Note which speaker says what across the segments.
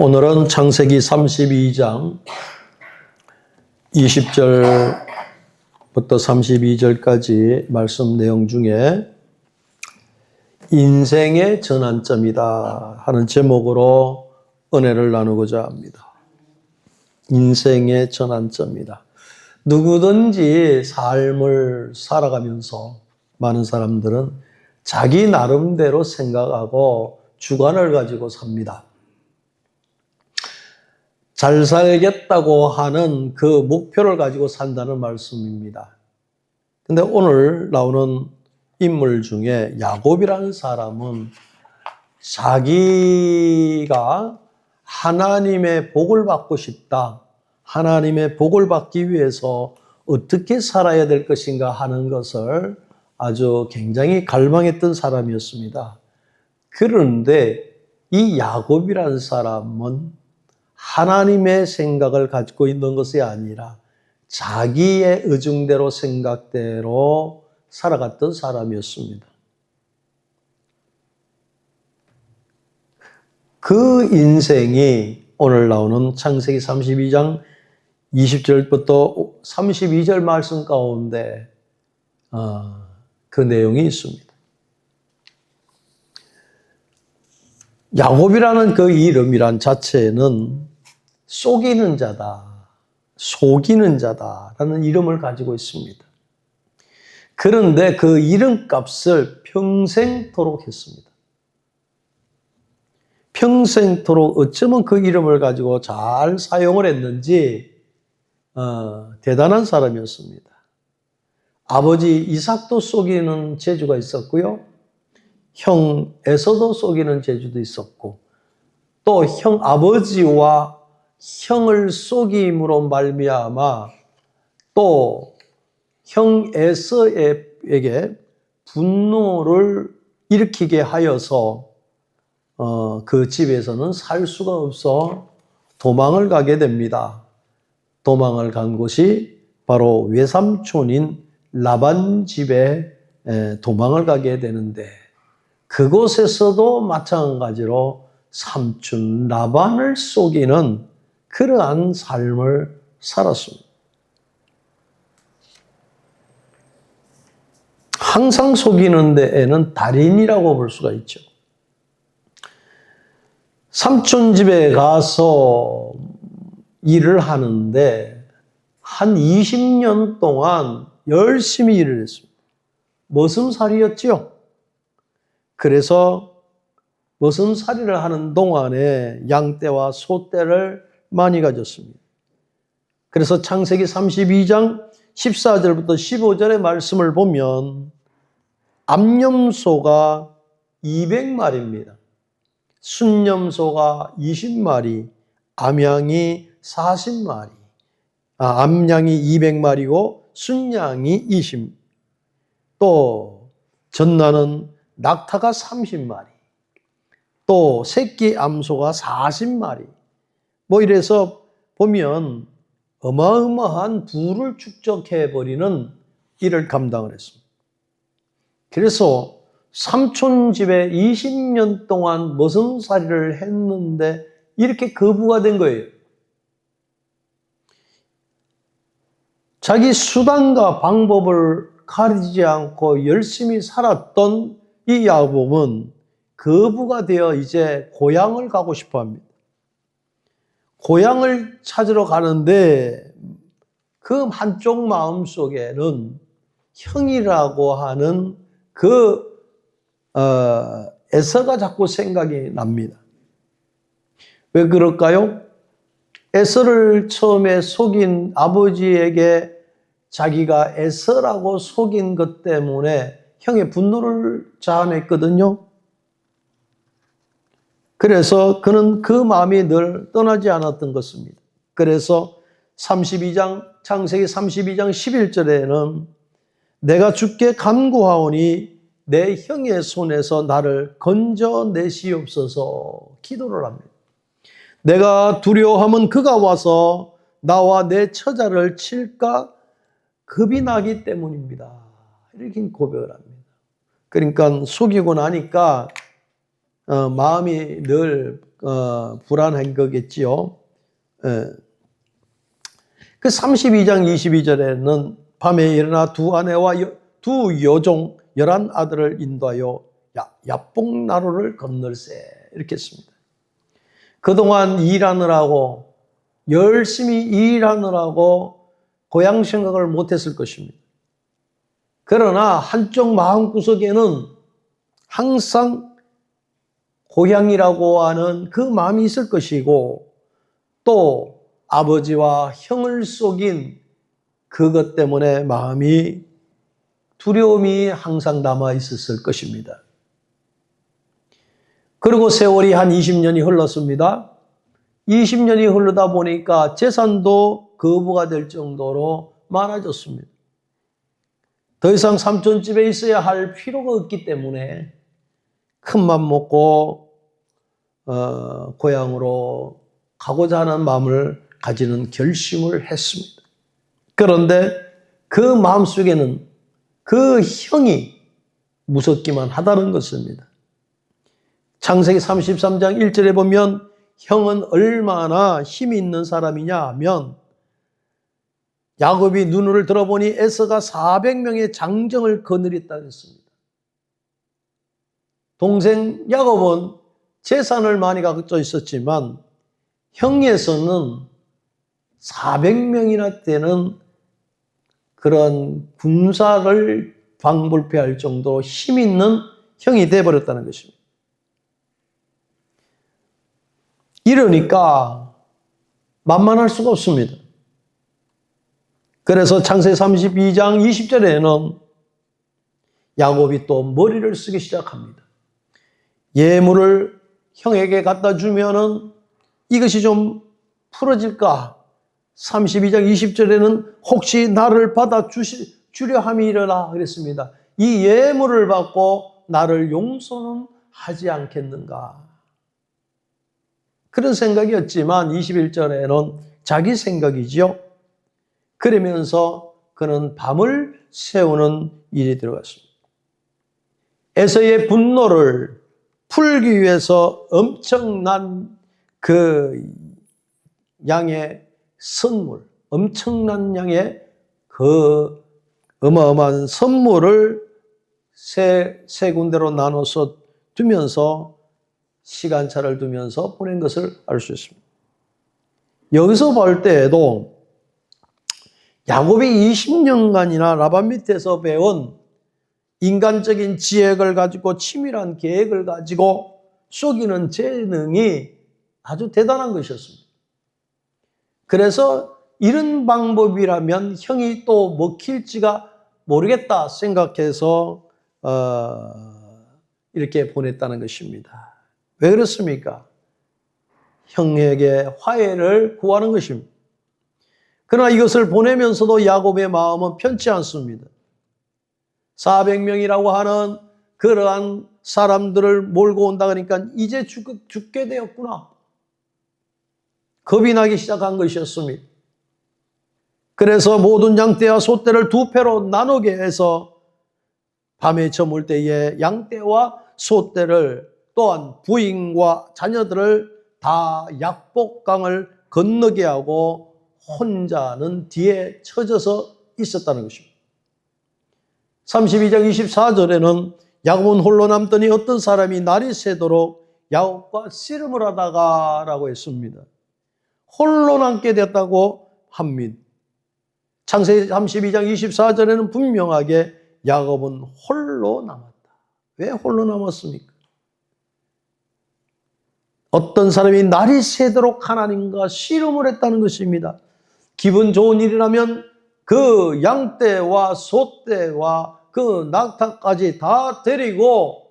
Speaker 1: 오늘은 창세기 32장 20절부터 32절까지 말씀 내용 중에 인생의 전환점이다 하는 제목으로 은혜를 나누고자 합니다. 인생의 전환점이다. 누구든지 삶을 살아가면서 많은 사람들은 자기 나름대로 생각하고 주관을 가지고 삽니다. 잘 살겠다고 하는 그 목표를 가지고 산다는 말씀입니다. 근데 오늘 나오는 인물 중에 야곱이라는 사람은 자기가 하나님의 복을 받고 싶다, 하나님의 복을 받기 위해서 어떻게 살아야 될 것인가 하는 것을 아주 굉장히 갈망했던 사람이었습니다. 그런데 이 야곱이라는 사람은 하나님의 생각을 가지고 있는 것이 아니라 자기의 의중대로 생각대로 살아갔던 사람이었습니다. 그 인생이 오늘 나오는 창세기 32장 20절부터 32절 말씀 가운데 그 내용이 있습니다. 야곱이라는 그 이름이란 자체는 속이는 자다, 속이는 자다라는 이름을 가지고 있습니다. 그런데 그 이름값을 평생토록 했습니다. 평생토록 어쩌면 그 이름을 가지고 잘 사용을 했는지 대단한 사람이었습니다. 아버지 이삭도 속이는 재주가 있었고요. 형 에서도 속이는 재주도 있었고, 또 형 아버지와 형을 속임으로 말미암아 또 형 에서에게 분노를 일으키게 하여서 그 집에서는 살 수가 없어 도망을 가게 됩니다. 도망을 간 곳이 바로 외삼촌인 라반 집에 도망을 가게 되는데, 그곳에서도 마찬가지로 삼촌 라반을 속이는 그러한 삶을 살았습니다. 항상 속이는 데에는 달인이라고 볼 수가 있죠. 삼촌 집에 가서 일을 하는데 한 20년 동안 열심히 일을 했습니다. 머슴살이였죠. 그래서 머슴살이를 하는 동안에 양떼와 소떼를 많이 가졌습니다. 그래서 창세기 32장 14절부터 15절의 말씀을 보면 암염소가 200마리입니다. 순염소가 20마리, 암양이 40마리. 암양이 200마리고 순양이 20. 또 전나는 낙타가 30마리. 또 새끼 암소가 40마리. 뭐 이래서 보면 어마어마한 부를 축적해버리는 일을 감당을 했습니다. 그래서 삼촌 집에 20년 동안 머슴살이를 했는데 이렇게 거부가 된 거예요. 자기 수단과 방법을 가리지 않고 열심히 살았던 이 야곱은 거부가 되어 이제 고향을 가고 싶어 합니다. 고향을 찾으러 가는데 그 한쪽 마음 속에는 형이라고 하는 그 에서가 자꾸 생각이 납니다. 왜 그럴까요? 에서를 처음에 속인 아버지에게 자기가 에서라고 속인 것 때문에 형의 분노를 자아냈거든요. 그래서 그는 그 마음이 늘 떠나지 않았던 것입니다. 그래서 창세기 32장 11절에는 내가 주께 간구하오니 내 형의 손에서 나를 건져내시옵소서 기도를 합니다. 내가 두려워하면 그가 와서 나와 내 처자를 칠까 겁이 나기 때문입니다. 이렇게 고백을 합니다. 그러니까 속이고 나니까 마음이 늘 불안한 거겠지요. 그 32장 22절에는 밤에 일어나 두 아내와 두 여종 11아들을 인도하여 야복나루를 건널세 이렇게 했습니다. 그동안 일하느라고 열심히 일하느라고 고향 생각을 못했을 것입니다. 그러나 한쪽 마음구석에는 항상 고향이라고 하는 그 마음이 있을 것이고 또 아버지와 형을 속인 그것 때문에 마음이 두려움이 항상 남아 있었을 것입니다. 그리고 세월이 한 20년이 흘렀습니다. 20년이 흐르다 보니까 재산도 거부가 될 정도로 많아졌습니다. 더 이상 삼촌집에 있어야 할 필요가 없기 때문에 큰맘 먹고 고향으로 가고자 하는 마음을 가지는 결심을 했습니다. 그런데 그 마음속에는 그 형이 무섭기만 하다는 것입니다. 창세기 33장 1절에 보면 형은 얼마나 힘이 있는 사람이냐 하면 야곱이 눈을 들어보니 에서가 400명의 장정을 거느렸다 했습니다. 동생 야곱은 재산을 많이 갖고 있었지만 형에서는 400명이나 되는 그런 군사를 방불케할 정도로 힘 있는 형이 되어버렸다는 것입니다. 이러니까 만만할 수가 없습니다. 그래서 창세기 32장 20절에는 야곱이 또 머리를 쓰기 시작합니다. 예물을 형에게 갖다 주면은 이것이 좀 풀어질까? 32장 20절에는 혹시 나를 받아 주려 함이려나 그랬습니다. 이 예물을 받고 나를 용서는 하지 않겠는가? 그런 생각이었지만 21절에는 자기 생각이지요. 그러면서 그는 밤을 새우는 일이 들어갔습니다. 에서의 분노를 풀기 위해서 엄청난 그 양의 선물, 엄청난 양의 그 어마어마한 선물을 세 군데로 나눠서 두면서 시간차를 두면서 보낸 것을 알 수 있습니다. 여기서 볼 때에도 야곱이 20년간이나 라반 밑에서 배운 인간적인 지혜를 가지고 치밀한 계획을 가지고 속이는 재능이 아주 대단한 것이었습니다. 그래서 이런 방법이라면 형이 또 먹힐지가 모르겠다 생각해서 이렇게 보냈다는 것입니다. 왜 그렇습니까? 형에게 화해를 구하는 것입니다. 그러나 이것을 보내면서도 야곱의 마음은 편치 않습니다. 400명이라고 하는 그러한 사람들을 몰고 온다 그러니까 이제 죽게 되었구나. 겁이 나기 시작한 것이었습니다. 그래서 모든 양떼와 소떼를 두 패로 나누게 해서 밤에 저물 때에 양떼와 소떼를 또한 부인과 자녀들을 다 약복강을 건너게 하고 혼자는 뒤에 처져서 있었다는 것입니다. 32장 24절에는 야곱은 홀로 남더니 어떤 사람이 날이 새도록 야곱과 씨름을 하다가 라고 했습니다. 홀로 남게 됐다고 합니다. 창세기 32장 24절에는 분명하게 야곱은 홀로 남았다. 왜 홀로 남았습니까? 어떤 사람이 날이 새도록 하나님과 씨름을 했다는 것입니다. 기분 좋은 일이라면 그 양떼와 소떼와 그 낙타까지 다 데리고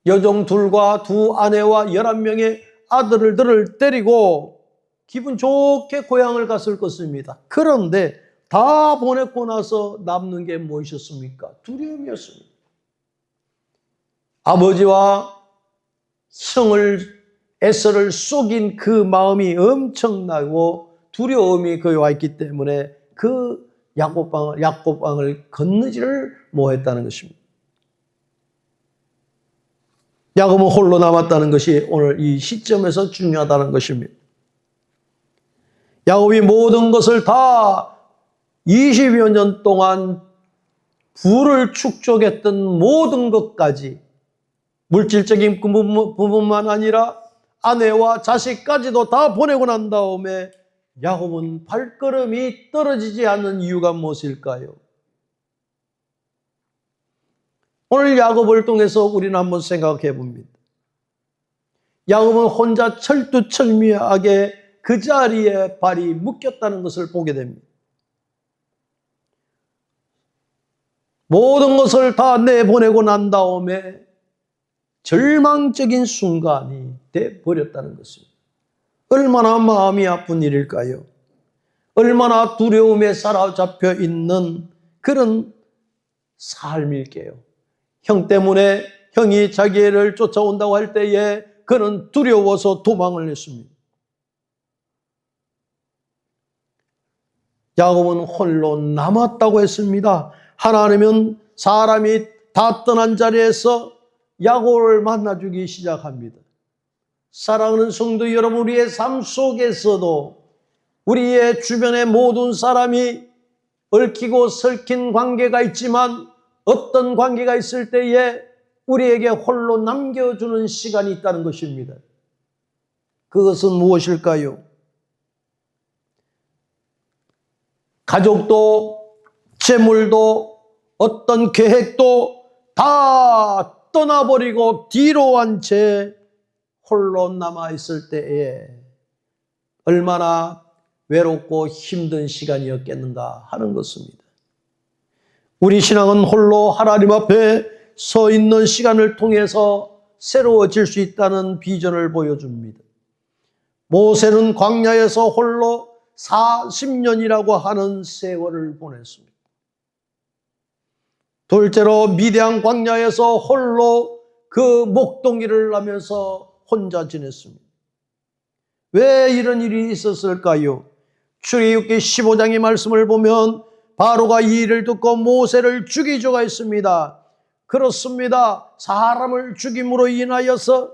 Speaker 1: 여종 둘과 두 아내와 11명의 아들들을 데리고 기분 좋게 고향을 갔을 것입니다. 그런데 다 보냈고 나서 남는 게 무엇이었습니까? 두려움이었습니다. 아버지와 형을 에서를 속인 그 마음이 엄청나고 두려움이 거기 와 있기 때문에 그 약곱강을 건너지를 못했다는 것입니다. 야곱은 홀로 남았다는 것이 오늘 이 시점에서 중요하다는 것입니다. 야곱이 모든 것을 다 20여 년 동안 부를 축적했던 모든 것까지, 물질적인 부분만 아니라 아내와 자식까지도 다 보내고 난 다음에 야곱은 발걸음이 떨어지지 않는 이유가 무엇일까요? 오늘 야곱을 통해서 우리는 한번 생각해 봅니다. 야곱은 혼자 철두철미하게 그 자리에 발이 묶였다는 것을 보게 됩니다. 모든 것을 다 내보내고 난 다음에 절망적인 순간이 돼버렸다는 것입니다. 얼마나 마음이 아픈 일일까요? 얼마나 두려움에 사로잡혀 있는 그런 삶일게요. 형 때문에 형이 자기를 쫓아온다고 할 때에 그는 두려워서 도망을 했습니다. 야곱은 홀로 남았다고 했습니다. 하나님은 사람이 다 떠난 자리에서 야곱을 만나주기 시작합니다. 사랑하는 성도 여러분, 우리의 삶 속에서도 우리의 주변의 모든 사람이 얽히고 설킨 관계가 있지만 어떤 관계가 있을 때에 우리에게 홀로 남겨주는 시간이 있다는 것입니다. 그것은 무엇일까요? 가족도 재물도 어떤 계획도 다 떠나버리고 뒤로 한 채 홀로 남아있을 때에 얼마나 외롭고 힘든 시간이었겠는가 하는 것입니다. 우리 신앙은 홀로 하나님 앞에 서 있는 시간을 통해서 새로워질 수 있다는 비전을 보여줍니다. 모세는 광야에서 홀로 40년이라고 하는 세월을 보냈습니다. 둘째로 미디안 광야에서 홀로 그 목동일을 하면서 혼자 지냈습니다. 왜 이런 일이 있었을까요? 출애굽기 15장의 말씀을 보면 바로가 이 일을 듣고 모세를 죽이자고 했습니다. 그렇습니다. 사람을 죽임으로 인하여서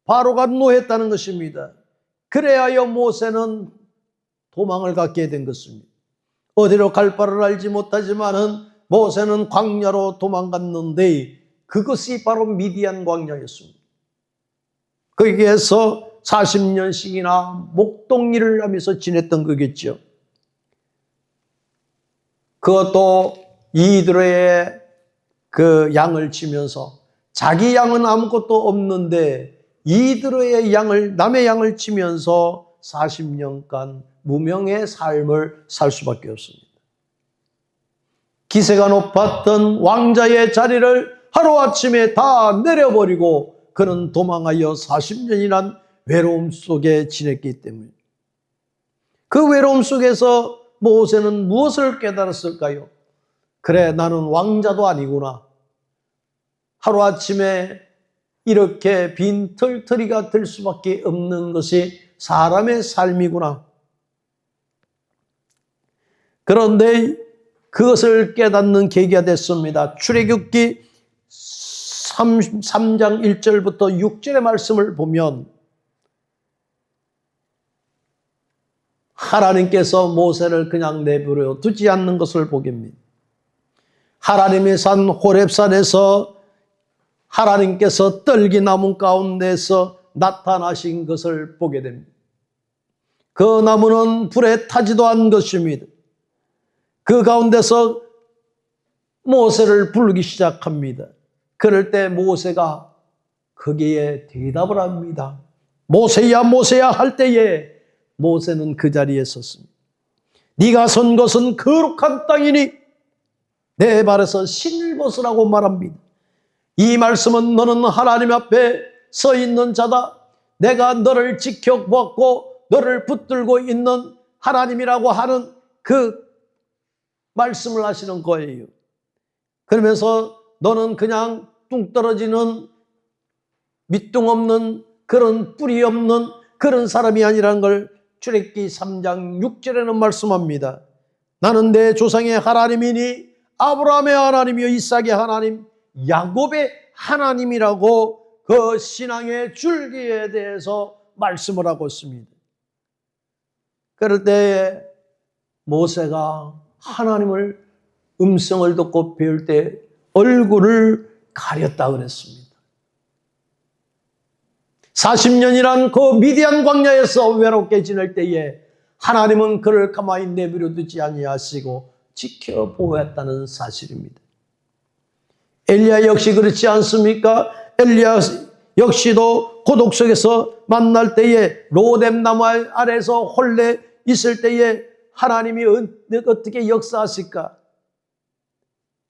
Speaker 1: 바로가 노했다는 것입니다. 그래야 모세는 도망을 갖게 된 것입니다. 어디로 갈 바를 알지 못하지만은 모세는 광야로 도망갔는데 그것이 바로 미디안 광야였습니다. 거기에서 40년씩이나 목동일을 하면서 지냈던 거겠죠. 그것도 이드로의 그 양을 치면서 자기 양은 아무것도 없는데 이드로의 양을, 남의 양을 치면서 40년간 무명의 삶을 살 수밖에 없습니다. 기세가 높았던 왕자의 자리를 하루아침에 다 내려버리고 그는 도망하여 40년이란 외로움 속에 지냈기 때문에 그 외로움 속에서 모세는 무엇을 깨달았을까요? 그래, 나는 왕자도 아니구나. 하루아침에 이렇게 빈털터리가 될 수밖에 없는 것이 사람의 삶이구나. 그런데 그것을 깨닫는 계기가 됐습니다. 출애굽기 3장 1절부터 6절의 말씀을 보면 하나님께서 모세를 그냥 내버려 두지 않는 것을 보게 됩니다. 하나님의 산 호렙산에서 하나님께서 떨기나무 가운데서 나타나신 것을 보게 됩니다. 그 나무는 불에 타지도 않은 것입니다. 그 가운데서 모세를 부르기 시작합니다. 그럴 때 모세가 거기에 대답을 합니다. 모세야 모세야 할 때에 모세는 그 자리에 섰습니다. 네가 선 것은 거룩한 땅이니 내 발에서 신을 벗으라고 말합니다. 이 말씀은 너는 하나님 앞에 서 있는 자다. 내가 너를 지켜보았고 너를 붙들고 있는 하나님이라고 하는 그 말씀을 하시는 거예요. 그러면서 너는 그냥 뚱 떨어지는 밑둥 없는 그런 뿌리 없는 그런 사람이 아니라는 걸 출애굽기 3장 6절에는 말씀합니다. 나는 내 조상의 하나님이니 아브라함의 하나님이요 이삭의 하나님 야곱의 하나님이라고 그 신앙의 줄기에 대해서 말씀을 하고 있습니다. 그럴 때 모세가 하나님을 음성을 듣고 배울 때 얼굴을 가렸다 그랬습니다. 40년이란 그 미디안 광야에서 외롭게 지낼 때에 하나님은 그를 가만히 내버려 두지 아니하시고 지켜보았다는 사실입니다. 엘리야 역시 그렇지 않습니까? 엘리야 역시도 고독 속에서 만날 때에 로뎀 나무 아래에서 홀래 있을 때에 하나님이 어떻게 역사하실까?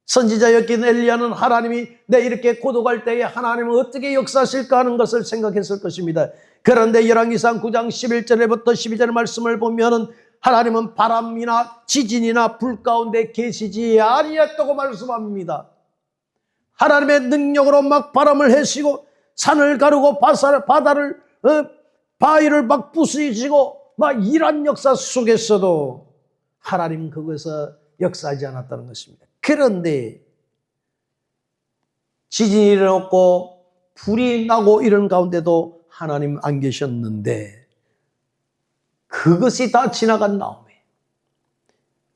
Speaker 1: 선지자였긴 엘리야는 하나님이 내 이렇게 고독할 때에 하나님은 어떻게 역사하실까 하는 것을 생각했을 것입니다. 그런데 열왕기상 9장 11절부터 12절 말씀을 보면 하나님은 바람이나 지진이나 불 가운데 계시지 아니했다고 말씀합니다. 하나님의 능력으로 막 바람을 해시고 산을 가르고 바다를 바위를 막 부수시고 막 이런 역사 속에서도 하나님 그것에서 역사하지 않았다는 것입니다. 그런데 지진이 일어났고 불이 나고 이런 가운데도 하나님 안 계셨는데 그것이 다 지나간 다음에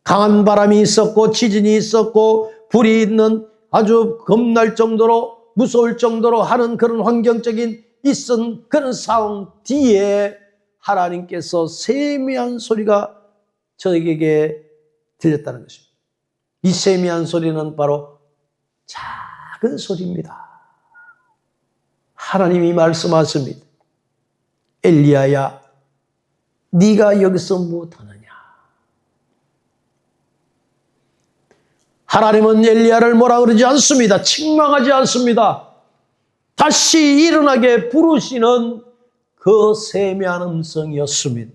Speaker 1: 강한 바람이 있었고 지진이 있었고 불이 있는 아주 겁날 정도로 무서울 정도로 하는 그런 환경적인 있은 그런 상황 뒤에 하나님께서 세미한 소리가 저에게 들렸다는 것입니다. 이 세미한 소리는 바로 작은 소리입니다. 하나님이 말씀하십니다. 엘리야야, 네가 여기서 무엇하느냐? 하나님은 엘리야를 뭐라 그러지 않습니다. 책망하지 않습니다. 다시 일어나게 부르시는 그 세미한 음성이었습니다.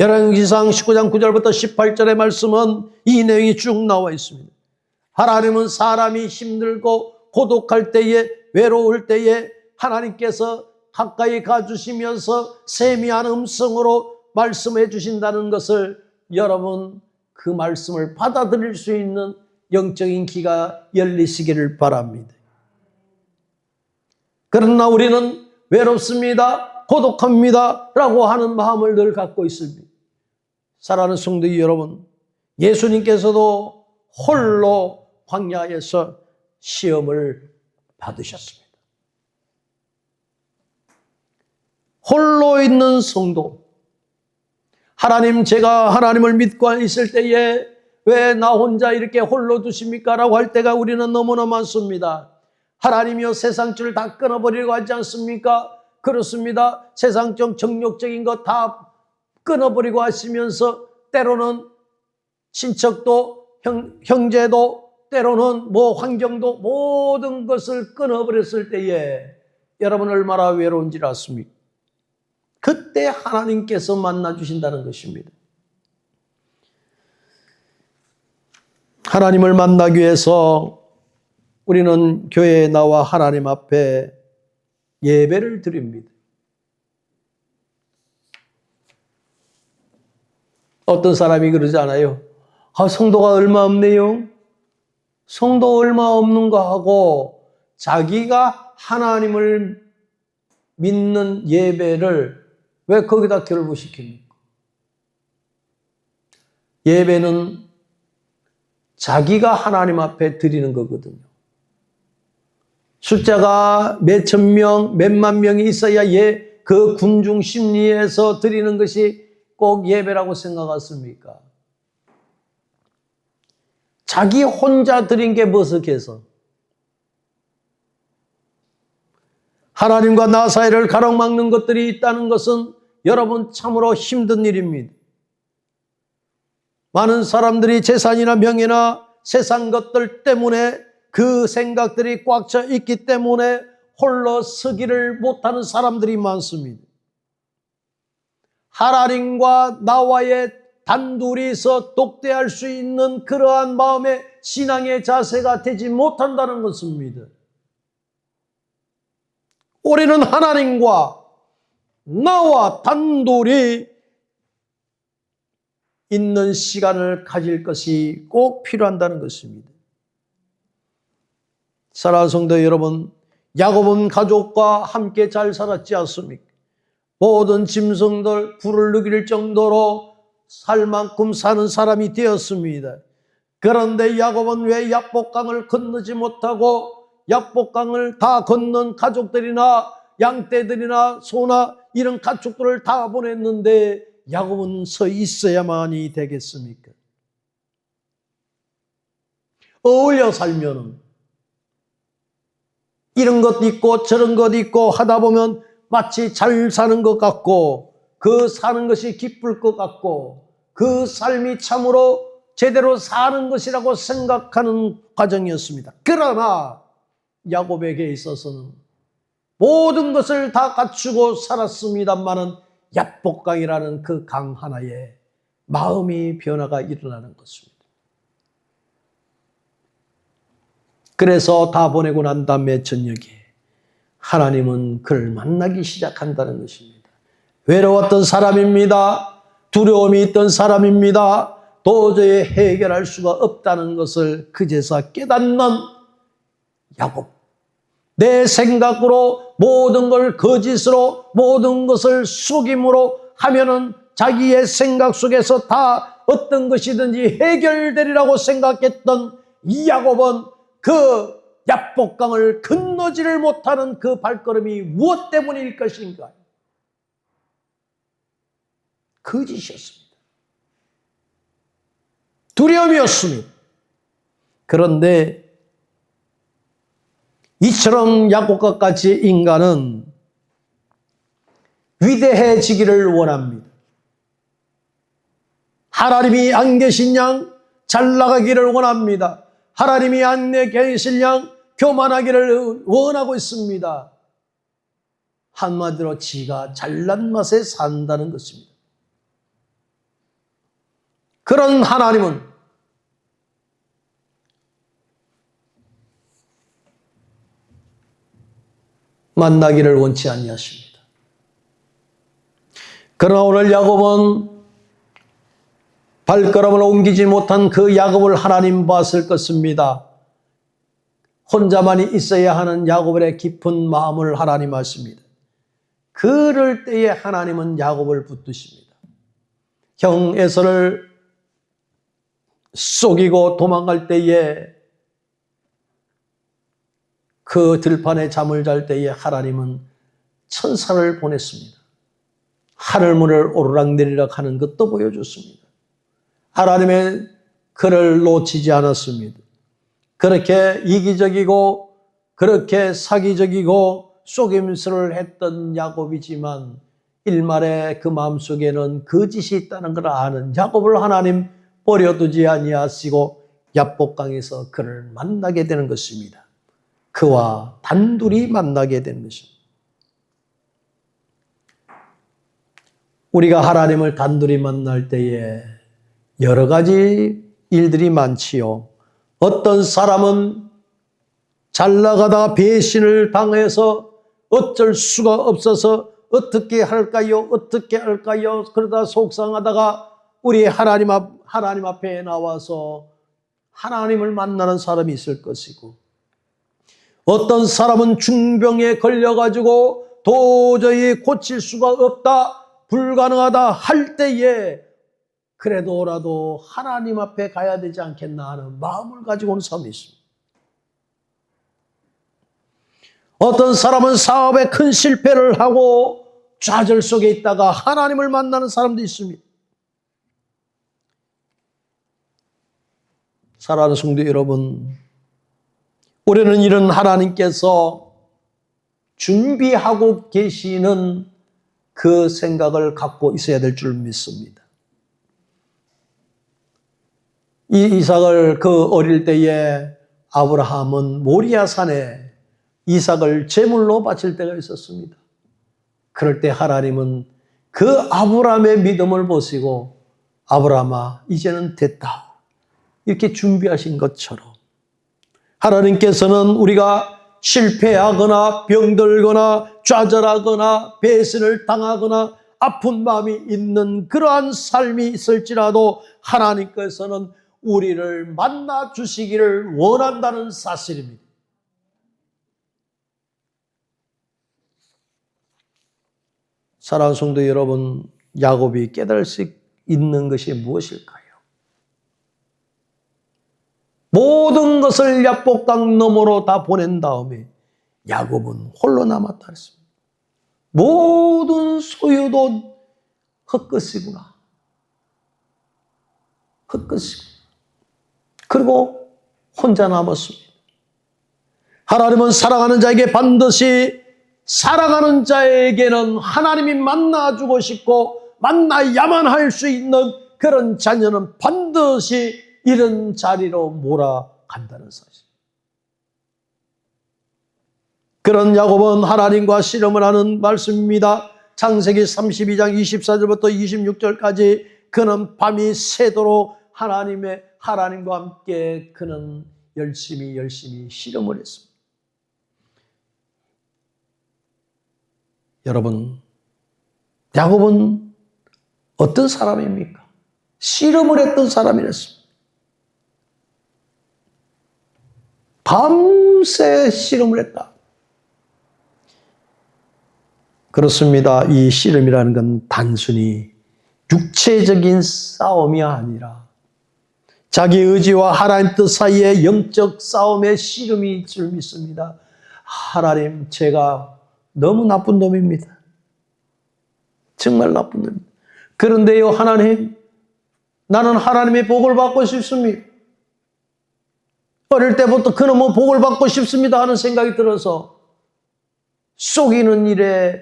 Speaker 1: 열왕기상 19장 9절부터 18절의 말씀은 이 내용이 쭉 나와 있습니다. 하나님은 사람이 힘들고 고독할 때에 외로울 때에 하나님께서 가까이 가주시면서 세미한 음성으로 말씀해 주신다는 것을 여러분 그 말씀을 받아들일 수 있는 영적인 귀가 열리시기를 바랍니다. 그러나 우리는 외롭습니다, 고독합니다 라고 하는 마음을 늘 갖고 있습니다. 사랑하는 성도 여러분, 예수님께서도 홀로 광야에서 시험을 받으셨습니다. 홀로 있는 성도, 하나님 제가 하나님을 믿고 있을 때에 왜 나 혼자 이렇게 홀로 두십니까? 라고 할 때가 우리는 너무나 많습니다. 하나님이여 세상줄을 다 끊어버리려고 하지 않습니까? 그렇습니다. 세상적 정욕적인 것 다 끊어버리고 하시면서 때로는 친척도 형제도 때로는 환경도 모든 것을 끊어버렸을 때에 여러분 얼마나 외로운지 아십니까? 그때 하나님께서 만나주신다는 것입니다. 하나님을 만나기 위해서 우리는 교회에 나와 하나님 앞에 예배를 드립니다. 어떤 사람이 그러지 않아요? 성도가 얼마 없네요. 성도 얼마 없는 거 하고 자기가 하나님을 믿는 예배를 왜 거기다 결부시킵니까? 예배는 자기가 하나님 앞에 드리는 거거든요. 숫자가 몇천 명, 몇만 명이 있어야 그 군중 심리에서 드리는 것이 꼭 예배라고 생각하십니까? 자기 혼자 드린 게 머쓱해서 하나님과 나 사이를 가로막는 것들이 있다는 것은 여러분 참으로 힘든 일입니다. 많은 사람들이 재산이나 명예나 세상 것들 때문에 그 생각들이 꽉 차 있기 때문에 홀로 서기를 못하는 사람들이 많습니다. 하나님과 나와의 단둘이서 독대할 수 있는 그러한 마음의 신앙의 자세가 되지 못한다는 것입니다. 우리는 하나님과 나와 단둘이 있는 시간을 가질 것이 꼭 필요한다는 것입니다. 사랑하는 성도 여러분, 야곱은 가족과 함께 잘 살았지 않습니까? 모든 짐승들 불을 누길 정도로 살 만큼 사는 사람이 되었습니다. 그런데 야곱은 왜 야복강을 건너지 못하고 야복강을 다 건넌 가족들이나 양떼들이나 소나 이런 가축들을 다 보냈는데 야곱은 서 있어야만이 되겠습니까? 어울려 살면은 이런 것도 있고 저런 것도 있고 하다 보면 마치 잘 사는 것 같고 그 사는 것이 기쁠 것 같고 그 삶이 참으로 제대로 사는 것이라고 생각하는 과정이었습니다. 그러나 야곱에게 있어서는 모든 것을 다 갖추고 살았습니다마는 야복강이라는 그 강 하나에 마음이 변화가 일어나는 것입니다. 그래서 다 보내고 난 다음에 저녁에 하나님은 그를 만나기 시작한다는 것입니다. 외로웠던 사람입니다. 두려움이 있던 사람입니다. 도저히 해결할 수가 없다는 것을 그제서 깨닫는 야곱. 내 생각으로 모든 걸 거짓으로 모든 것을 속임으로 하면은 자기의 생각 속에서 다 어떤 것이든지 해결되리라고 생각했던 이 야곱은 그 야복강을 건너지를 못하는 그 발걸음이 무엇 때문일 것인가? 거짓이었습니다. 두려움이었습니다. 그런데 이처럼 야곱과 같이 인간은 위대해지기를 원합니다. 하나님이 안 계신 양 잘 나가기를 원합니다. 하나님이 안 계실 양 교만하기를 원하고 있습니다. 한마디로 지가 잘난 맛에 산다는 것입니다. 그런 하나님은 만나기를 원치 아니하십니다. 그러나 오늘 야곱은 발걸음을 옮기지 못한 그 야곱을 하나님 봤을 것입니다. 혼자만이 있어야 하는 야곱의 깊은 마음을 하나님 아십니다. 그럴 때에 하나님은 야곱을 붙드십니다. 형 에서를 속이고 도망갈 때에 그 들판에 잠을 잘 때에 하나님은 천사를 보냈습니다. 하늘문을 오르락내리락 하는 것도 보여줬습니다. 하나님의 그를 놓치지 않았습니다. 그렇게 이기적이고 그렇게 사기적이고 속임수를 했던 야곱이지만 일말에 그 마음속에는 거짓이 있다는 걸 아는 야곱을 하나님 버려두지 아니하시고 야복강에서 그를 만나게 되는 것입니다. 그와 단둘이 만나게 되는 것입니다. 우리가 하나님을 단둘이 만날 때에 여러 가지 일들이 많지요. 어떤 사람은 잘 나가다가 배신을 당해서 어쩔 수가 없어서 어떻게 할까요? 어떻게 할까요? 그러다 속상하다가 우리 하나님 앞에 나와서 하나님을 만나는 사람이 있을 것이고, 어떤 사람은 중병에 걸려가지고 도저히 고칠 수가 없다, 불가능하다 할 때에 그래도라도 하나님 앞에 가야 되지 않겠나 하는 마음을 가지고 오는 사람이 있습니다. 어떤 사람은 사업에 큰 실패를 하고 좌절 속에 있다가 하나님을 만나는 사람도 있습니다. 사랑하는 성도 여러분, 우리는 이런 하나님께서 준비하고 계시는 그 생각을 갖고 있어야 될 줄 믿습니다. 이 이삭을 그 어릴 때에 아브라함은 모리아산에 이삭을 제물로 바칠 때가 있었습니다. 그럴 때 하나님은 그 아브라함의 믿음을 보시고 아브라함아 이제는 됐다 이렇게 준비하신 것처럼 하나님께서는 우리가 실패하거나 병들거나 좌절하거나 배신을 당하거나 아픈 마음이 있는 그러한 삶이 있을지라도 하나님께서는 우리를 만나 주시기를 원한다는 사실입니다. 사랑하는 성도 여러분, 야곱이 깨달을 수 있는 것이 무엇일까요? 모든 것을 야복강 너머로 다 보낸 다음에 야곱은 홀로 남았다 했습니다. 모든 소유도 헛것이구나. 헛것이구나. 그리고 혼자 남았습니다. 하나님은 사랑하는 자에게 반드시 사랑하는 자에게는 하나님이 만나주고 싶고 만나야만 할 수 있는 그런 자녀는 반드시 이런 자리로 몰아간다는 사실. 그런 야곱은 하나님과 씨름을 하는 말씀입니다. 창세기 32장 24절부터 26절까지 그는 밤이 새도록 하나님과 함께 그는 열심히 씨름을 했습니다. 여러분, 야곱은 어떤 사람입니까? 씨름을 했던 사람이었습니다. 밤새 씨름을 했다. 그렇습니다. 이 씨름이라는 건 단순히 육체적인 싸움이 아니라 자기 의지와 하나님 뜻 사이의 영적 싸움의 씨름이 줄 믿습니다. 하나님, 제가 너무 나쁜 놈입니다. 정말 나쁜 놈입니다. 그런데요, 하나님, 나는 하나님의 복을 받고 싶습니다. 어릴 때부터 그놈은 복을 받고 싶습니다 하는 생각이 들어서 속이는 일에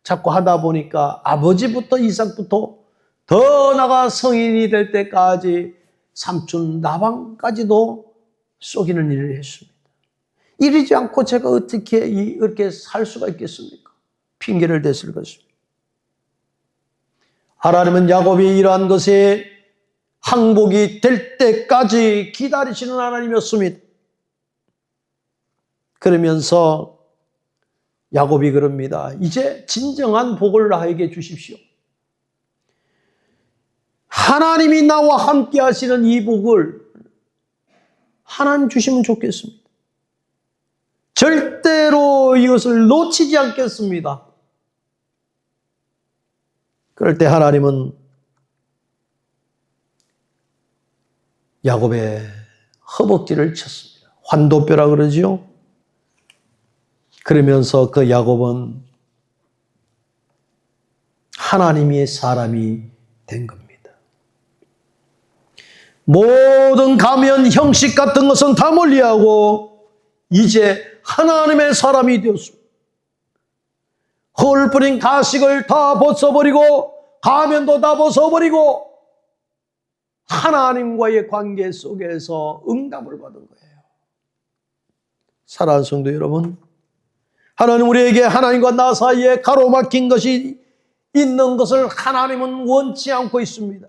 Speaker 1: 자꾸 하다 보니까 아버지부터 이삭부터 더 나아가 성인이 될 때까지 삼촌 라반까지도 속이는 일을 했습니다. 이러지 않고 제가 어떻게 이렇게 살 수가 있겠습니까? 핑계를 댔을 것입니다. 하나님은 야곱이 이러한 것에 항복이 될 때까지 기다리시는 하나님이었습니다. 그러면서 야곱이 그럽니다. 이제 진정한 복을 나에게 주십시오. 하나님이 나와 함께 하시는 이 복을 하나님 주시면 좋겠습니다. 절대로 이것을 놓치지 않겠습니다. 그럴 때 하나님은 야곱의 허벅지를 쳤습니다. 환도뼈라 그러지요. 그러면서 그 야곱은 하나님의 사람이 된 겁니다. 모든 가면 형식 같은 것은 다 멀리하고 이제 하나님의 사람이 되었습니다. 헐 뿌린 가식을 다 벗어버리고 가면도 다 벗어버리고 하나님과의 관계 속에서 응답을 받은 거예요. 사랑하는 성도 여러분, 하나님 우리에게 하나님과 나 사이에 가로막힌 것이 있는 것을 하나님은 원치 않고 있습니다.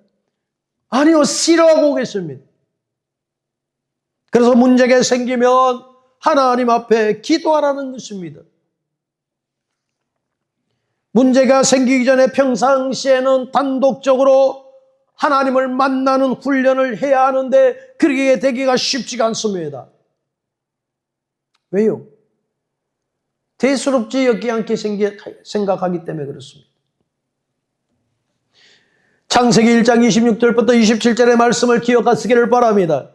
Speaker 1: 아니요, 싫어하고 계십니다. 그래서 문제가 생기면 하나님 앞에 기도하라는 것입니다. 문제가 생기기 전에 평상시에는 단독적으로 하나님을 만나는 훈련을 해야 하는데 그렇게 되기가 쉽지가 않습니다. 왜요? 대수롭지 여기 않게 생각하기 때문에 그렇습니다. 창세기 1장 26절부터 27절의 말씀을 기억하시기를 바랍니다.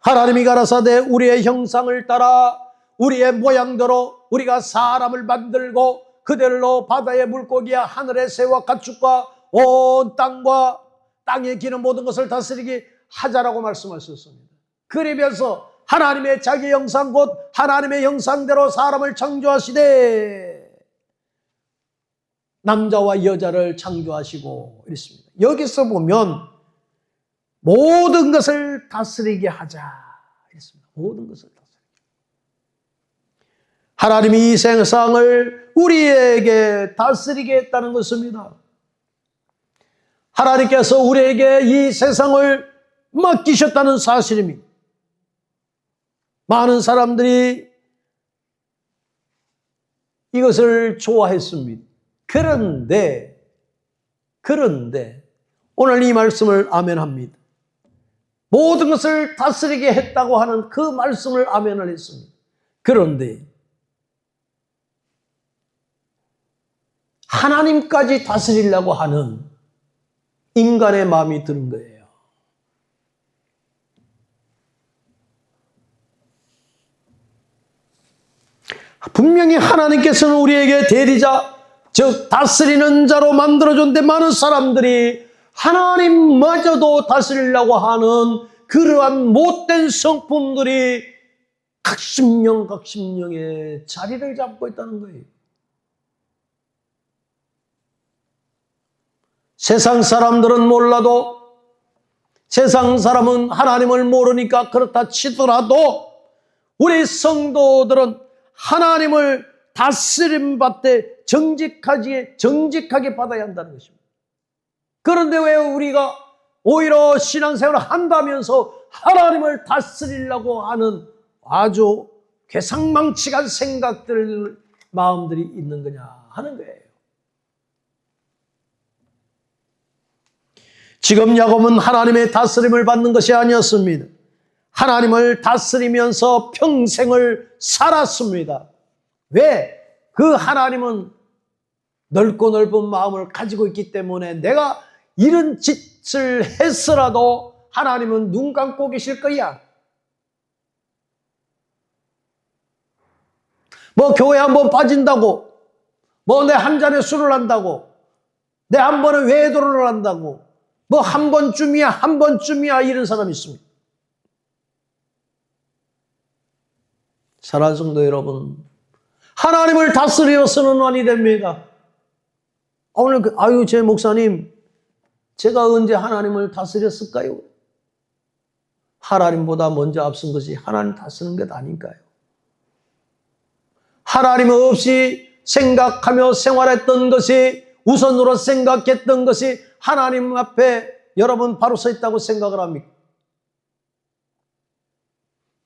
Speaker 1: 하나님이 가라사대 우리의 형상을 따라 우리의 모양대로 우리가 사람을 만들고 그들로 바다의 물고기와 하늘의 새와 가축과 온 땅과 땅에 기는 모든 것을 다스리게 하자라고 말씀하셨습니다. 그러면서 하나님의 자기 형상 곧 하나님의 형상대로 사람을 창조하시되 남자와 여자를 창조하시고 이랬습니다. 여기서 보면 모든 것을 다스리게 하자 이랬습니다. 모든 것을 다스리게. 하나님이 이 세상을 우리에게 다스리게 했다는 것입니다. 하나님께서 우리에게 이 세상을 맡기셨다는 사실입니다. 많은 사람들이 이것을 좋아했습니다. 그런데 오늘 이 말씀을 아멘합니다. 모든 것을 다스리게 했다고 하는 그 말씀을 아멘을 했습니다. 그런데 하나님까지 다스리려고 하는 인간의 마음이 드는 거예요. 분명히 하나님께서는 우리에게 대리자, 즉 다스리는 자로 만들어줬는데 많은 사람들이 하나님마저도 다스리려고 하는 그러한 못된 성품들이 각심령의 자리를 잡고 있다는 거예요. 세상 사람들은 몰라도, 세상 사람은 하나님을 모르니까 그렇다 치더라도 우리 성도들은 하나님을 다스림받되 정직하게 받아야 한다는 것입니다. 그런데 왜 우리가 오히려 신앙생활을 한다면서 하나님을 다스리려고 하는 아주 괴상망측한 생각들, 마음들이 있는 거냐 하는 거예요. 지금 야곱은 하나님의 다스림을 받는 것이 아니었습니다. 하나님을 다스리면서 평생을 살았습니다. 왜? 그 하나님은 넓고 넓은 마음을 가지고 있기 때문에 내가 이런 짓을 했으라도 하나님은 눈 감고 계실 거야. 뭐 교회 한번 빠진다고, 뭐 내 한 잔에 술을 한다고, 내 한 번에 외도를 한다고, 뭐 한 번쯤이야 이런 사람이 있습니다. 사랑하는 성도 여러분, 하나님을 다스려서는 아니 됩니다. 오늘 제 목사님, 제가 언제 하나님을 다스렸을까요? 하나님보다 먼저 앞선 것이 하나님 다스리는 것 아닌가요? 하나님 없이 생각하며 생활했던 것이, 우선으로 생각했던 것이 하나님 앞에 여러분 바로 서 있다고 생각을 합니까?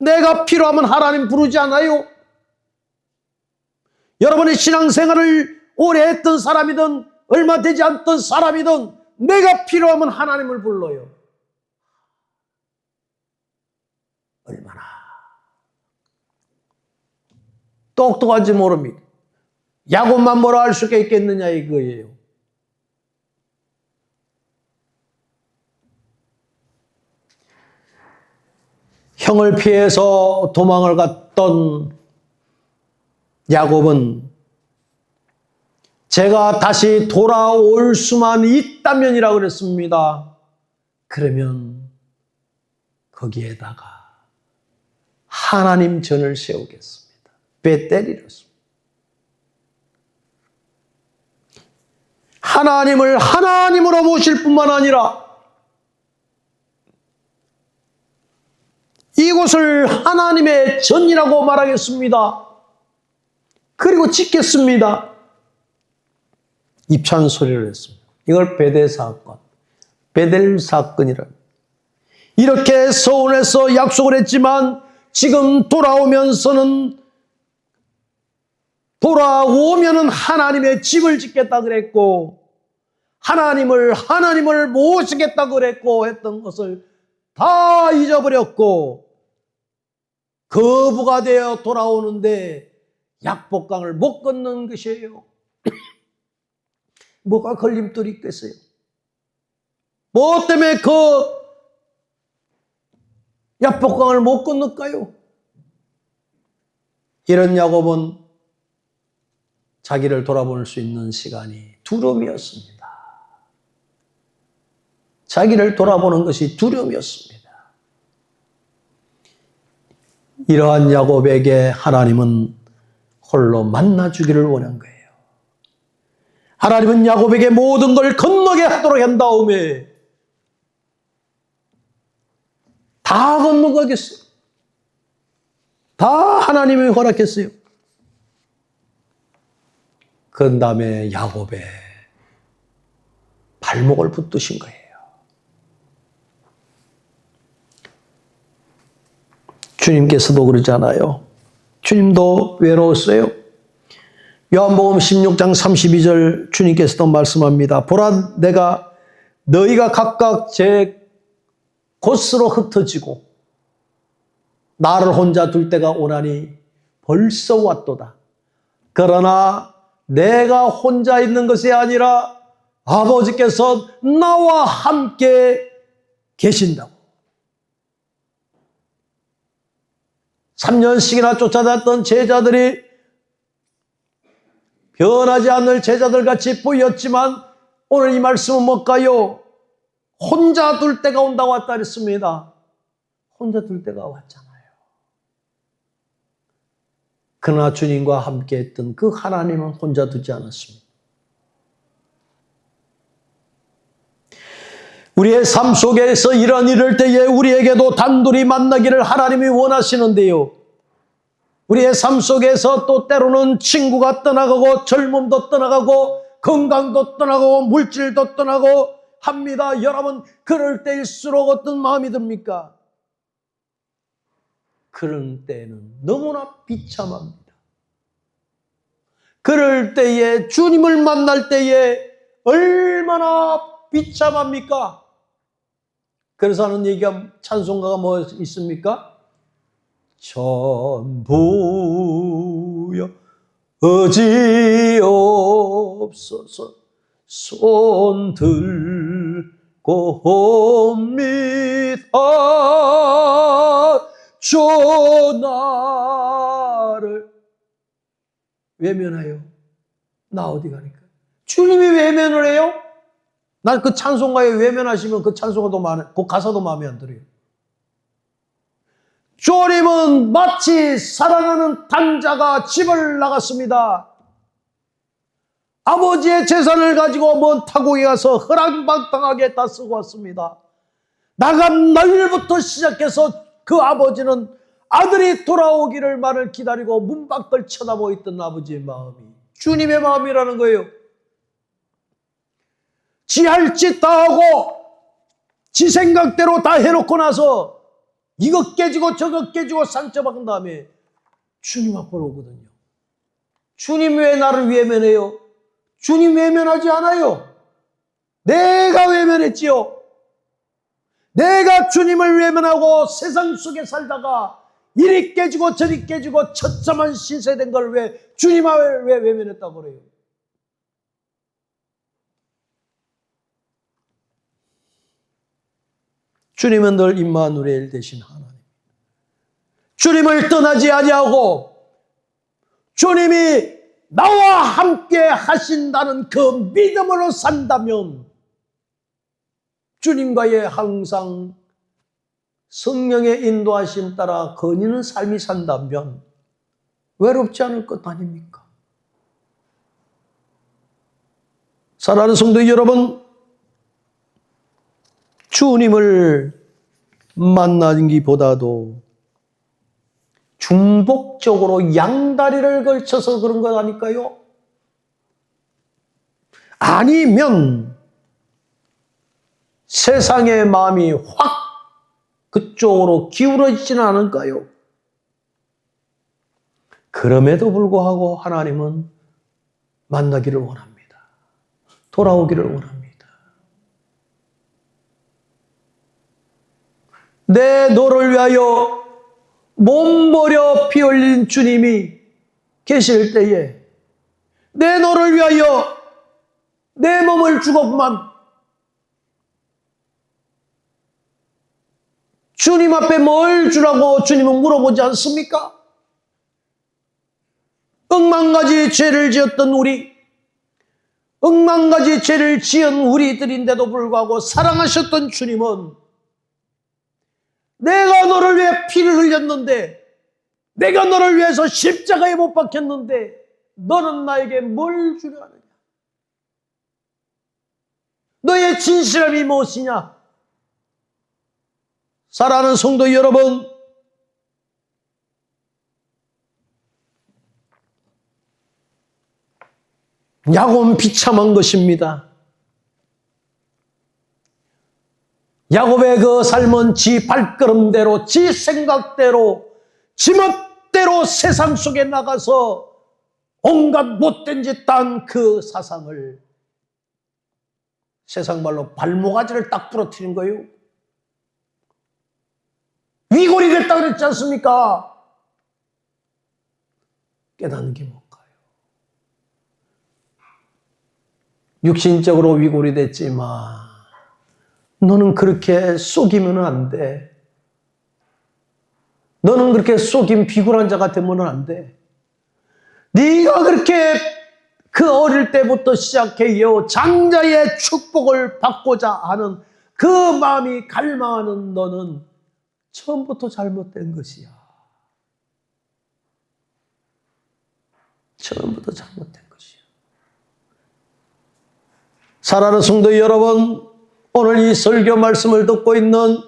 Speaker 1: 내가 필요하면 하나님 부르지 않아요? 여러분의 신앙생활을 오래 했던 사람이든 얼마 되지 않던 사람이든 내가 필요하면 하나님을 불러요. 얼마나 똑똑한지 모릅니다. 야곱만 뭐라 할 수가 있겠느냐 이거예요. 형을 피해서 도망을 갔던 야곱은 제가 다시 돌아올 수만 있다면이라고 그랬습니다. 그러면 거기에다가 하나님 전을 세우겠습니다. 베델이었습니다. 하나님을 하나님으로 모실 뿐만 아니라 이곳을 하나님의 전이라고 말하겠습니다. 그리고 짓겠습니다. 입찬 소리를 했습니다. 이걸 베델 사건이라. 이렇게 서운해서 약속을 했지만 지금 돌아오면은 하나님의 집을 짓겠다 그랬고 하나님을 모시겠다 그랬고 했던 것을 다 잊어버렸고 거부가 되어 돌아오는데 약복강을 못 건넌 것이에요. 뭐가 걸림돌이 있겠어요? 뭐 때문에 그 약복강을 못 건널까요? 이런 야곱은 자기를 돌아볼 수 있는 시간이 두려움이었습니다. 자기를 돌아보는 것이 두려움이었습니다. 이러한 야곱에게 하나님은 홀로 만나주기를 원한 거예요. 하나님은 야곱에게 모든 걸 건너게 하도록 한 다음에 다 건너가겠어요. 다 하나님이 허락했어요. 그 다음에 야곱의 발목을 붙드신 거예요. 주님께서도 그러잖아요. 주님도 외로웠어요. 요한복음 16장 32절 주님께서도 말씀합니다. 보라, 내가 너희가 각각 제 곳으로 흩어지고 나를 혼자 둘 때가 오나니 벌써 왔도다. 그러나 내가 혼자 있는 것이 아니라 아버지께서 나와 함께 계신다고. 3년씩이나 쫓아다녔던 제자들이 변하지 않을 제자들 같이 보였지만 오늘 이 말씀은 뭘까요? 혼자 둘 때가 온다고 왔다 그랬습니다. 혼자 둘 때가 왔잖아요. 그러나 주님과 함께 했던 그 하나님은 혼자 두지 않았습니다. 우리의 삶 속에서 이럴 때에 우리에게도 단둘이 만나기를 하나님이 원하시는데요. 우리의 삶 속에서 또 때로는 친구가 떠나가고 젊음도 떠나가고 건강도 떠나가고 물질도 떠나고 합니다. 여러분, 그럴 때일수록 어떤 마음이 듭니까? 그런 때는 너무나 비참합니다. 그럴 때에 주님을 만날 때에 얼마나 비참합니까? 그래서 하는 얘기가 찬송가가 뭐 있습니까? 전부여 어지없소서 손 들고 옵니다. 주 나를 외면하여 나 어디 가니까? 주님이 외면을 해요? 난 그 찬송가에 외면하시면 그 찬송가도 그 가사도 마음에 안 들어요. 주님은 마치 사랑하는 단자가 집을 나갔습니다. 아버지의 재산을 가지고 먼 타국에 가서 허랑방탕하게 다 쓰고 왔습니다. 나간 날부터 시작해서 그 아버지는 아들이 돌아오기를 기다리고 문 밖을 쳐다보고 있던 아버지의 마음이 주님의 마음이라는 거예요. 지 할 짓 다 하고 지 생각대로 다 해놓고 나서 이거 깨지고 저거 깨지고 상처받은 다음에 주님 앞으로 오거든요. 주님 왜 나를 외면해요? 주님 외면하지 않아요. 내가 외면했지요. 내가 주님을 외면하고 세상 속에 살다가 이리 깨지고 저리 깨지고 처참한 신세된 걸 왜 주님을 왜 외면했다고 그래요? 주님은 늘 임마누엘 되신 하나님. 주님을 떠나지 아니하고 주님이 나와 함께 하신다는 그 믿음으로 산다면 주님과의 항상 성령의 인도하심 따라 거니는 삶이 산다면 외롭지 않을 것 아닙니까? 사랑하는 성도 여러분, 주님을 만나기보다도 중복적으로 양다리를 걸쳐서 그런 것 아닐까요? 아니면 세상의 마음이 확 그쪽으로 기울어지지는 않을까요? 그럼에도 불구하고 하나님은 만나기를 원합니다. 돌아오기를 원합니다. 내 너를 위하여 몸버려 피 흘린 주님이 계실 때에 내 너를 위하여 내 몸을 주고만 주님 앞에 뭘 주라고 주님은 물어보지 않습니까? 억만가지 죄를 지었던 우리, 억만가지 죄를 지은 우리들인데도 불구하고 사랑하셨던 주님은 내가 너를 위해 피를 흘렸는데, 내가 너를 위해서 십자가에 못 박혔는데 너는 나에게 뭘 주려 하느냐? 너의 진실함이 무엇이냐? 사랑하는 성도 여러분, 야곱은 비참한 것입니다. 야곱의 그 삶은 지 발걸음대로, 지 생각대로, 지 멋대로 세상 속에 나가서 온갖 못된 짓 한 그 사상을 세상 말로 발모가지를 딱 부러뜨린 거예요. 위골이 됐다 그랬지 않습니까? 깨닫는 게 뭘까요? 육신적으로 위골이 됐지만 너는 그렇게 속이면 안 돼. 너는 그렇게 속임 비굴한 자가 되면 안 돼. 네가 그렇게 그 어릴 때부터 시작해요 장자의 축복을 받고자 하는 그 마음이 갈망하는 너는 처음부터 잘못된 것이야. 처음부터 잘못된 것이야. 사랑하는 성도 여러분, 오늘 이 설교 말씀을 듣고 있는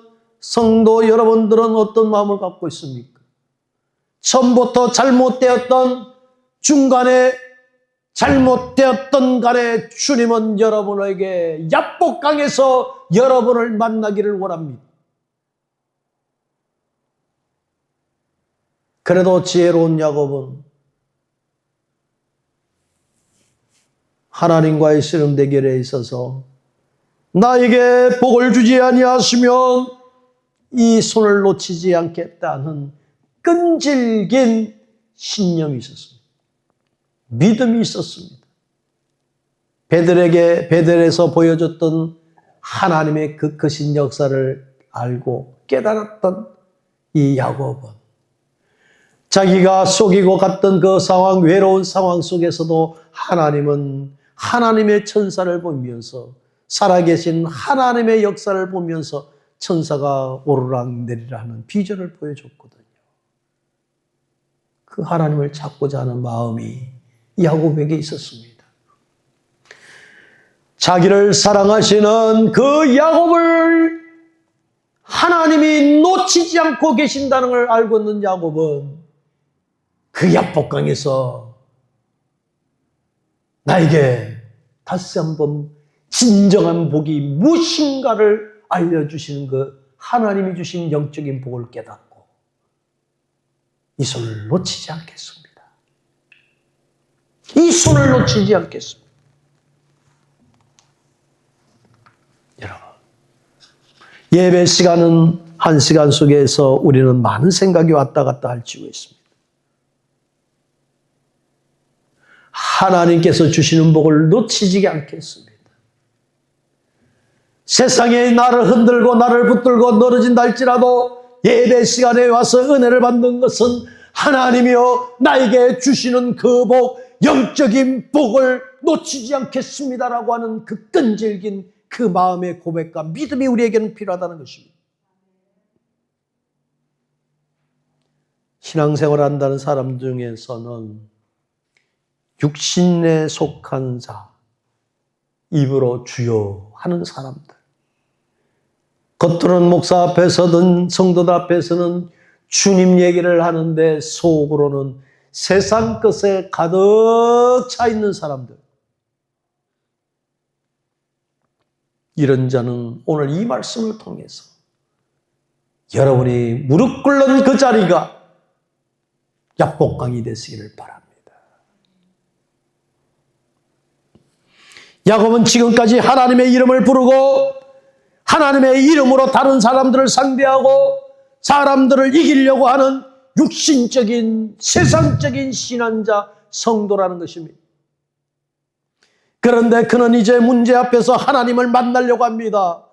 Speaker 1: 성도 여러분들은 어떤 마음을 갖고 있습니까? 처음부터 잘못되었던, 중간에 잘못되었던 간에 주님은 여러분에게 야복강에서 여러분을 만나기를 원합니다. 그래도 지혜로운 야곱은 하나님과의 씨름 대결에 있어서 나에게 복을 주지 아니하시면 이 손을 놓치지 않겠다는 끈질긴 신념이 있었습니다. 믿음이 있었습니다. 베들에서 보여줬던 하나님의 그 크신 역사를 알고 깨달았던 이 야곱은 자기가 속이고 갔던 그 상황, 외로운 상황 속에서도 하나님은 하나님의 천사를 보면서 살아계신 하나님의 역사를 보면서 천사가 오르락내리락 하는 비전을 보여줬거든요. 그 하나님을 찾고자 하는 마음이 야곱에게 있었습니다. 자기를 사랑하시는 그 야곱을 하나님이 놓치지 않고 계신다는 걸 알고 있는 야곱은 그 야복강에서 나에게 다시 한번 진정한 복이 무엇인가를 알려주시는 그 하나님이 주신 영적인 복을 깨닫고 이 손을 놓치지 않겠습니다. 이 손을 놓치지 않겠습니다. 여러분, 예배 시간은 한 시간 속에서 우리는 많은 생각이 왔다 갔다 할지고 있습니다. 하나님께서 주시는 복을 놓치지 않겠습니다. 세상에 나를 흔들고 나를 붙들고 늘어진다 할지라도 예배 시간에 와서 은혜를 받는 것은 하나님이여 나에게 주시는 그 복, 영적인 복을 놓치지 않겠습니다라고 하는 그 끈질긴 그 마음의 고백과 믿음이 우리에게는 필요하다는 것입니다. 신앙생활을 한다는 사람 중에서는 육신에 속한 자, 입으로 주여 하는 사람들, 겉으로는 목사 앞에서든 성도들 앞에서는 주님 얘기를 하는데 속으로는 세상 것에 가득 차 있는 사람들, 이런 자는 오늘 이 말씀을 통해서 여러분이 무릎 꿇는 그 자리가 야복강이 되시기를 바랍니다. 야곱은 지금까지 하나님의 이름을 부르고 하나님의 이름으로 다른 사람들을 상대하고 사람들을 이기려고 하는 육신적인 세상적인 신앙자 성도라는 것입니다. 그런데 그는 이제 문제 앞에서 하나님을 만나려고 합니다.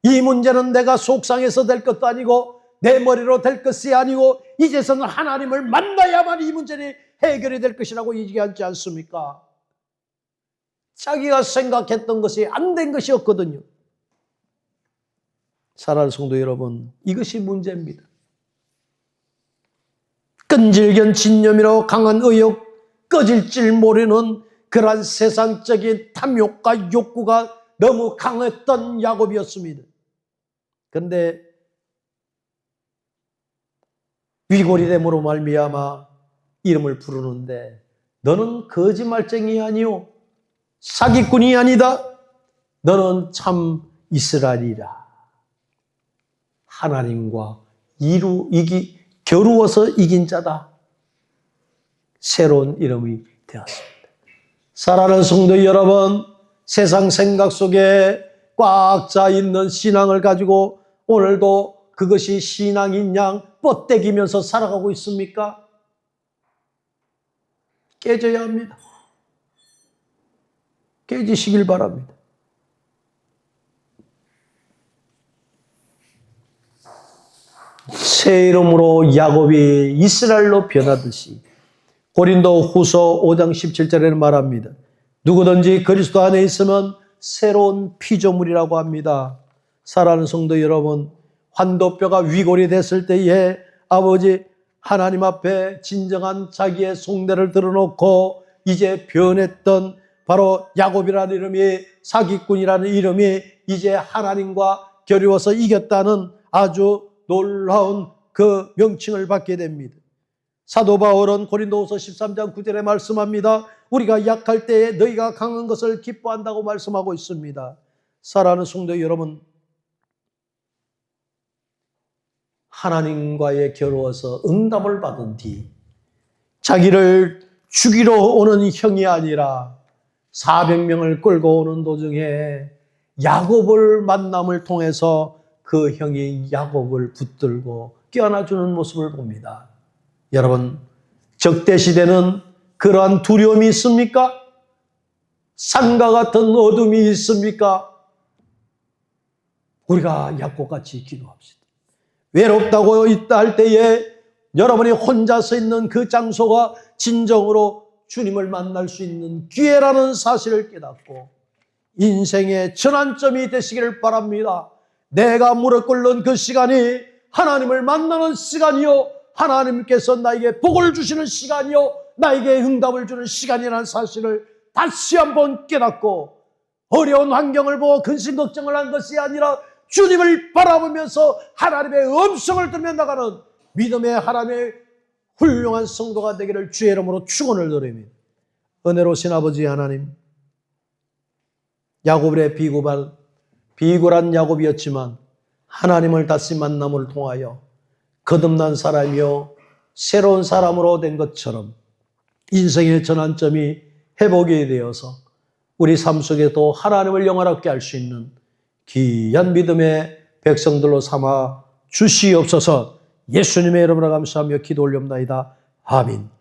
Speaker 1: 이 문제는 내가 속상해서 될 것도 아니고 내 머리로 될 것이 아니고 이제서는 하나님을 만나야만 이 문제는 해결이 될 것이라고 얘기하지 않습니까? 자기가 생각했던 것이 안 된 것이었거든요. 사랑하는 성도 여러분, 이것이 문제입니다. 끈질긴 진념이로 강한 의욕, 꺼질 줄 모르는 그러한 세상적인 탐욕과 욕구가 너무 강했던 야곱이었습니다. 그런데 위골이됨으로 말미암아 이름을 부르는데 너는 거짓말쟁이 아니오, 사기꾼이 아니다, 너는 참 이스라엘이라. 하나님과 겨루어서 이긴 자다. 새로운 이름이 되었습니다. 사랑하는 성도 여러분, 세상 생각 속에 꽉 차 있는 신앙을 가지고 오늘도 그것이 신앙인 양 뻗대기면서 살아가고 있습니까? 깨져야 합니다. 깨지시길 바랍니다. 새 이름으로 야곱이 이스라엘로 변하듯이 고린도 후서 5장 17절에는 말합니다. 누구든지 그리스도 안에 있으면 새로운 피조물이라고 합니다. 사랑하는 성도 여러분, 환도뼈가 위골이 됐을 때에 아버지 하나님 앞에 진정한 자기의 속내를 드러놓고 이제 변했던 바로 야곱이라는 이름이, 사기꾼이라는 이름이 이제 하나님과 겨루어서 이겼다는 아주 놀라운 그 명칭을 받게 됩니다. 사도 바울은 고린도후서 13장 9절에 말씀합니다. 우리가 약할 때에 너희가 강한 것을 기뻐한다고 말씀하고 있습니다. 사랑하는 성도 여러분, 하나님과의 겨루어서 응답을 받은 뒤 자기를 죽이러 오는 형이 아니라 400명을 끌고 오는 도중에 야곱을 만남을 통해서 그 형이 야곱을 붙들고 껴안아주는 모습을 봅니다. 여러분, 적대시대는 그러한 두려움이 있습니까? 산과 같은 어둠이 있습니까? 우리가 야곱같이 기도합시다. 외롭다고 있다 할 때에 여러분이 혼자 서 있는 그 장소가 진정으로 주님을 만날 수 있는 기회라는 사실을 깨닫고 인생의 전환점이 되시기를 바랍니다. 내가 무릎 꿇는 그 시간이 하나님을 만나는 시간이요, 하나님께서 나에게 복을 주시는 시간이요, 나에게 응답을 주는 시간이라는 사실을 다시 한번 깨닫고 어려운 환경을 보고 근심 걱정을 한 것이 아니라 주님을 바라보면서 하나님의 음성을 들으며 나가는 믿음의 하나님의 훌륭한 성도가 되기를 주의 이름으로 축원을 드립니다. 은혜로우신 아버지 하나님, 야곱의 비굴한 야곱이었지만 하나님을 다시 만남을 통하여 거듭난 사람이요 새로운 사람으로 된 것처럼 인생의 전환점이 회복이 되어서 우리 삶 속에도 하나님을 영원하게 할 수 있는 귀한 믿음의 백성들로 삼아 주시옵소서. 예수님의 이름으로 감사하며 기도 올려옵나이다. 아멘.